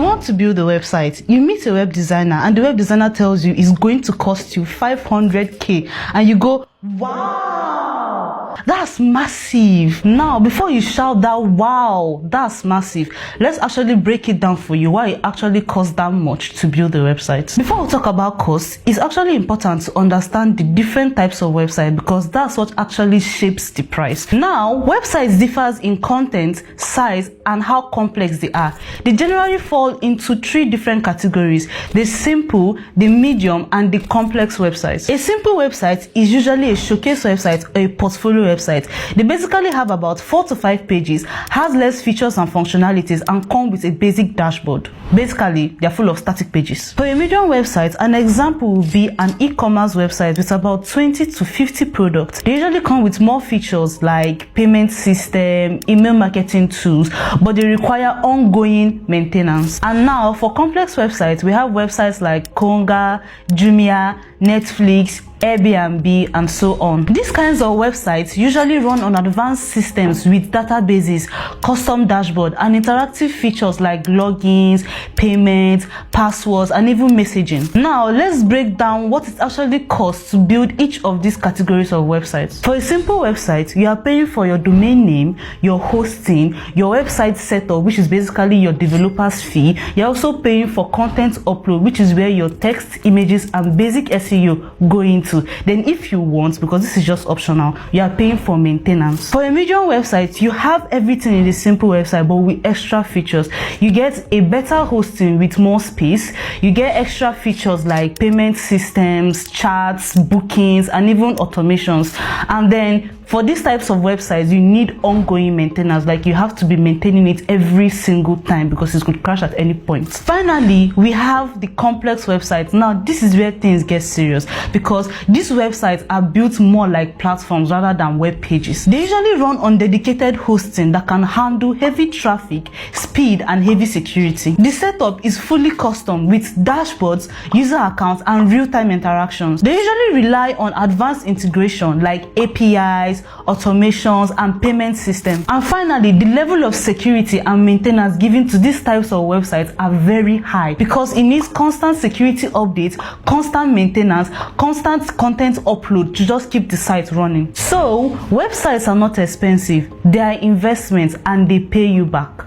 You want to build a website, you meet a web designer and the web designer tells you it's going to cost you 500k and you go, wow, that's massive. Now, before you shout that, wow, that's massive, let's actually break it down for you why it actually costs that much to build a website. Before we talk about cost, it's actually important to understand the different types of website because that's what actually shapes the price. Now, websites differs in content, size, and how complex they are. They generally fall into 3 different categories: the simple, the medium, and the complex websites. A simple website is usually a showcase website or a portfolio website. They basically have about 4 to 5 pages, has less features and functionalities, and come with a basic dashboard. Basically, they're full of static pages. For a medium website, an example would be an e-commerce website with about 20 to 50 products. They usually come with more features like payment system, email marketing tools, but they require ongoing maintenance. And now for complex websites, we have websites like Konga, Jumia, Netflix, Airbnb, and so on. These kinds of websites usually run on advanced systems with databases, custom dashboard, and interactive features like logins, payments, passwords, and even messaging. Now, let's break down what it actually costs to build each of these categories of websites. For a simple website, you are paying for your domain name, your hosting, your website setup, which is basically your developer's fee. You're also paying for content upload, which is where your text, images, and basic SEO go into. Then if you want, because this is just optional, you are paying for maintenance. For a medium website, you have everything in the simple website but with extra features. You get a better hosting with more space. You get extra features like payment systems, charts, bookings, and even automations. And then for these types of websites, you need ongoing maintenance, like you have to be maintaining it every single time because it could crash at any point. Finally, we have the complex websites. Now, this is where things get serious because these websites are built more like platforms rather than web pages. They usually run on dedicated hosting that can handle heavy traffic, speed, and heavy security. The setup is fully custom with dashboards, user accounts, and real-time interactions. They usually rely on advanced integration like APIs, automations, and payment systems. And finally, the level of security and maintenance given to these types of websites are very high because it needs constant security updates, constant maintenance, constant content upload to just keep the site running. So, websites are not expensive, they are investments and they pay you back.